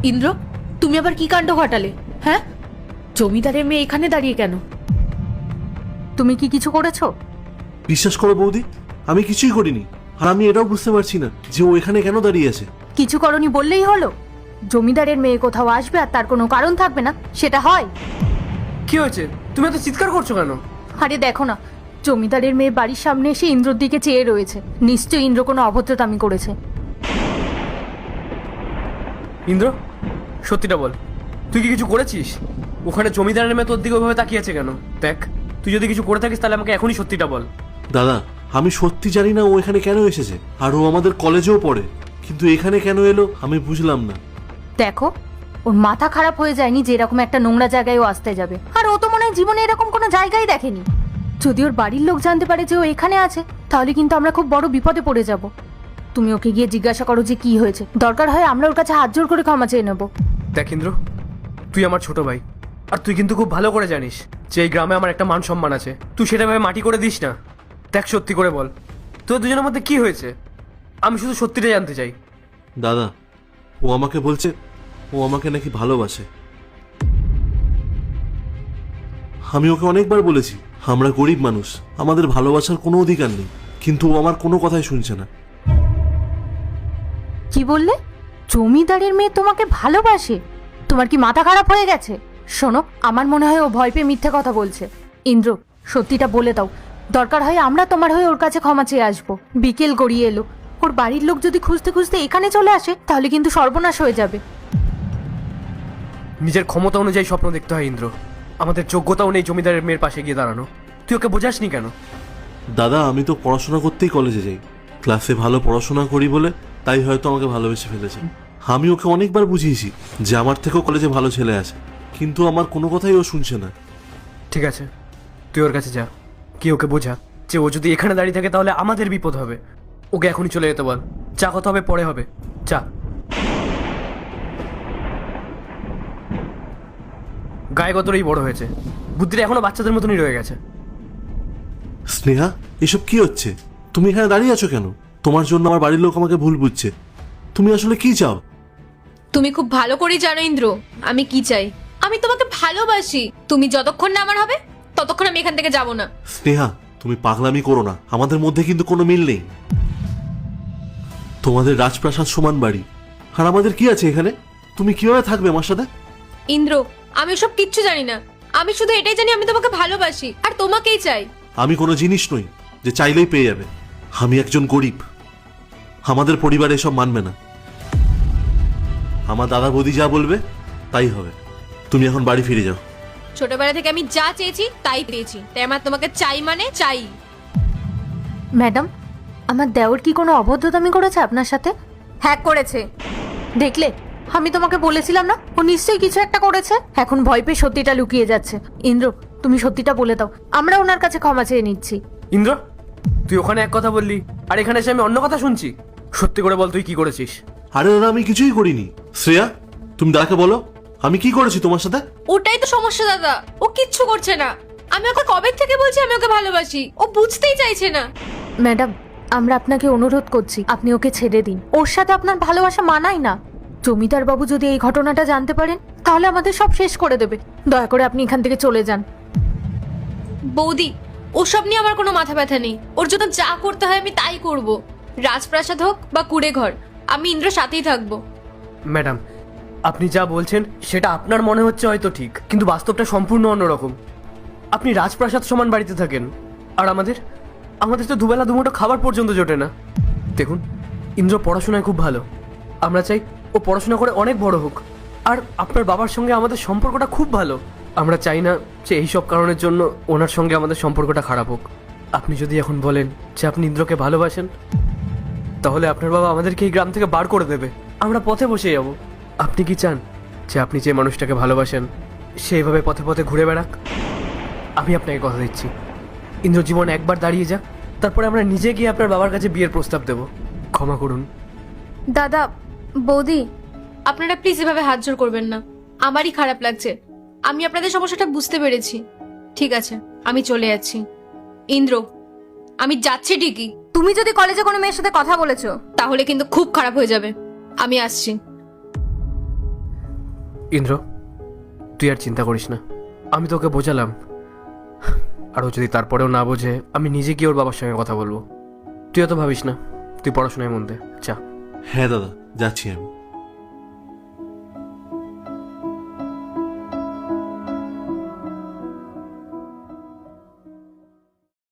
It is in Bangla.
ইন্দ্র, তুমি আবার কি কাণ্ড ঘটালে? হ্যাঁ, জমিদারের মেয়ে এখানে দাঁড়িয়ে কেন? তুমি কি কিছু করেছো? বিশ্বাস করো বৌদি, আমি কিছুই করিনি। আর আমি এটাও বুঝতে পারছি না যে ও এখানে কেন দাঁড়িয়ে আছে। কিছু করনি বললেই হলো? জমিদারের মেয়ে কোথাও আসবে আর তার কোনো কারণ থাকবে না, সেটা হয়? কি হয়েছে? তুমি এত চিৎকার করছো কেন? আরে দেখো না, জমিদারের মেয়ে বাড়ির সামনে এসে ইন্দ্রর দিকে চেয়ে রয়েছে। নিশ্চয়ই ইন্দ্র কোনো অভদ্রতামি করেছে। ইন্দ্র, সত্যিটা বল, তুই কি কিছু করেছিস? ওখানে জমিদারের মেয়ে তোর দিকে ওইভাবে তাকিয়েছে কেন? দেখ, তুই যদি কিছু করে থাকিস তাহলে আমাকে এখনই সত্যিটা বল। দাদা, আমি সত্যি জানি না ও এখানে কেন এসেছে। আর ও আমাদের কলেজেও পড়ে, কিন্তু এখানে কেন এলো আমি বুঝলাম না। দেখো, ওর মাথা খারাপ হয়ে যায়নি যে এরকম একটা নোংরা জায়গায় ও আসতে যাবে। আর ও তো মনে হয় জীবনে এরকম কোনো জায়গায় দেখেনি। যদি ওর বাড়ির লোক জানতে পারে যে ও এখানে আছে, তাহলে কিন্তু আমরা খুব বড় বিপদে পড়ে যাব। তুমি ওকে গিয়ে জিজ্ঞাসা করো যে কি হয়েছে। দরকার হয় আমরা ওর কাছে হাত জোর করে ক্ষমা চেয়ে নেবো। দেখ ইন্দ্র, তুই আমার ছোট ভাই, আর তুই কিন্তু খুব ভালো করে জানিস যে এই গ্রামে আমার একটা মান সম্মান আছে। তুই সেটা ভেবে মাটি করে দিস না। দেখ, সত্যি করে বল, তোর দুজনের মধ্যে কি হয়েছে? আমি শুধু সত্যিটাই জানতে চাই। দাদা, ও আমাকে বলছে ও আমাকে নাকি ভালোবাসে। আমি ওকে অনেকবার বলেছি আমরা গরিব মানুষ, আমাদের ভালোবাসার কোনো অধিকার নেই, কিন্তু ও আমার কোনো কথাই শুনছে না। কি বললে? জমিদারের মেয়ে তোমাকে ভালোবাসে? তোমার কি মাথা খারাপ হয়ে গেছে? শোনো, আমার মনে হয় ও ভয় পেয়ে মিথ্যে কথা বলছে। ইন্দ্র, সত্যিটা বলে দাও। দরকার হয় আমরা তোমার হয়ে ওর কাছে ক্ষমা চেয়ে আসবো। বিকেল গড়িয়ে এলো, ওর বাড়ির লোক যদি খুঁজতে খুঁজতে এখানে চলে আসে তাহলে কিন্তু সর্বনাশ হয়ে যাবে। নিজের ক্ষমতা অনুযায়ী স্বপ্ন দেখতে হয় ইন্দ্র। আমাদের যোগ্যতাও নেই জমিদারের মেয়ের পাশে গিয়ে দাঁড়ানো। তুই ওকে বোঝাসনি কেন? দাদা, আমি তো পড়াশোনা করতেই কলেজে যাই, ক্লাসে ভালো পড়াশোনা করি বলে তাই হয়তো আমাকে ভালোবেসে ফেলেছে। আমি ওকে অনেকবার বুঝিয়েছি যে আমার থেকেও কলেজে ভালো ছেলে আছে, কিন্তু আমার কোনো কথাই ও শুনছে না। ঠিক আছে, তুই ওর কাছে যা, কি ওকে বোঝা যে ও যদি এখানে দাঁড়িয়ে থাকে তাহলে আমাদের বিপদ হবে। ওকে এখনই চলে যেতে বল। যা কথা হবে পরে হবে, যা। গায়ে গতরেই বড় হয়েছে, বুদ্ধিটা এখনো বাচ্চাদের মতনই রয়ে গেছে। স্নেহা, এসব কি হচ্ছে? তুমি এখানে দাঁড়িয়ে আছো কেন? তোমার জন্য আমার বাড়ির লোক আমাকে ভুল বুঝছে। তুমি আসলে কি চাও? তুমি খুব ভালো করে জানো ইন্দ্র আমি কি চাই। আমি তোমাকে ভালোবাসি। তুমি যতক্ষণ না আমার হবে ততক্ষণ আমি এখান থেকে যাব না। স্নেহা, তুমি পাগলামি করো না, আমাদের মধ্যে কিন্তু কোনো মিল নেই। তোমাদের রাজপ্রাসাদ সমান বাড়ি, আর আমাদের কি আছে এখানে? তুমি কিভাবে থাকবে আমার সাথে? ইন্দ্র, আমি সব কিচ্ছু জানি না। আমি শুধু এটাই জানি আমি তোমাকে ভালোবাসি আর তোমাকেই চাই। আমি কোনো জিনিস নই যে চাইলেই পেয়ে যাবে। আমি একজন গরিব, আমাদের পরিবার এসব মানবে না। আমার দাদা বৌদি যা বলবে তাই হবে। তুমি এখন বাড়ি ফিরে যাও। ছোটবেলা থেকে আমি যা চেয়েছি তাই পেয়েছি, তাই আমার তোমাকে চাই মানে চাই। ম্যাডাম, আমার দেওর কি কোনো অভদ্রতামি করেছে আপনার সাথে? হ্যাঁ করেছে। দেখলে, আমি তোমাকে বলেছিলাম না ও নিশ্চয়ই কিছু একটা করেছে। এখন ভয় পেয়ে সত্যিটা লুকিয়ে যাচ্ছে। ইন্দ্র, তুমি সত্যিটা বলে দাও, আমরা ওনার কাছে ক্ষমা চেয়ে নিচ্ছি। ইন্দ্র, তুই ওখানে এক কথা বললি আর এখানে এসে আমি অন্য কথা শুনছি। সত্যি করে বল, তুই কি করেছিস? আরে দাদা, আমি কিছুই করিনি। শ্রেয়া, তুমি দাদাকে বলো আমি কি করেছি তোমার সাথে। ওটাই তো সমস্যা দাদা, ও কিচ্ছু করছে না। আমি ওকে কবে থেকে বলছি আমি ওকে ভালোবাসি, ও বুঝতেই চাইছে না। ম্যাডাম, আমরা আপনাকে অনুরোধ করছি আপনি ওকে ছেড়ে দিন। ওর সাথে আপনার ভালোবাসা মানায় না। জমিদার বাবু যদি এই ঘটনাটা জানতে পারেন তাহলে আমাদের সব শেষ করে দেবে। দয়া করে আপনি এখান থেকে চলে যান। বৌদি, ওসব নিয়ে আমার কোনো মাথা ব্যথা নেই। ওর জন্য যা করতে হয় আমি তাই করব। রাজপ্রাসাদ হোক বা কুড়ে ঘর, আমি ইন্দ্র সাথেই থাকবো। ম্যাডাম, আপনি যা বলছেন সেটা আপনার মনে হচ্ছে হয়তো ঠিক, কিন্তু বাস্তবটা সম্পূর্ণ অন্যরকম। আপনি রাজপ্রাসাদ সমান বাড়িতে থাকেন, আর আমাদের তো দুবেলা দুমুঠো খাবার পর্যন্ত জোটে না। দেখুন, ইন্দ্র পড়াশোনায় খুব ভালো। আমরা চাই ও পড়াশোনা করে অনেক বড় হোক। আর আপনার বাবার সঙ্গে আমাদের সম্পর্কটা খুব ভালো। আমরা চাই না যে এইসব কারণের জন্য ওনার সঙ্গে আমাদের সম্পর্কটা খারাপ হোক। আপনি যদি এখন বলেন যে আপনি ইন্দ্রকে ভালোবাসেন, তাহলে আপনার বাবা আমাদেরকে এই গ্রাম থেকে বার করে দেবে, আমরা পথে বসে যাব। আপনি কি চান যে আপনি যে মানুষটাকে ভালোবাসেন সেইভাবে পথে পথে ঘুরে বেড়াক? আমি আপনাকে কথা দিচ্ছি, ইন্দ্র জীবন একবার দাঁড়িয়ে যাক, তারপরে আমরা নিজে গিয়ে আপনার বাবার কাছে বিয়ের প্রস্তাব দেব। ক্ষমা করুন। দাদা, বৌদি, আপনারা প্লিজ এভাবে হাত জোড় করবেন না। আমারই খারাপ লাগছে। আমি আপনাদের সমস্যাটা বুঝতে পেরেছি। ঠিক আছে, আমি চলে যাচ্ছি। ইন্দ্র, আমি যাচ্ছি ঠিকই, তুমি যদি কলেজে কোনো মেয়ের সাথে কথা বলেছো তাহলে কিন্তু খুব খারাপ হয়ে যাবে। আমি আসছি। ইন্দ্র, তুই আর চিন্তা করিস না, আমি তোকে বোঝালাম। আর ও যদি তারপরেও না বোঝে, আমি নিজে গিয়ে ওর বাবার সঙ্গে কথা বলবো। তুই অত ভাবিস না, তুই পড়াশোনায় মন দে, যা। হ্যাঁ দাদা, যাচ্ছি আমি।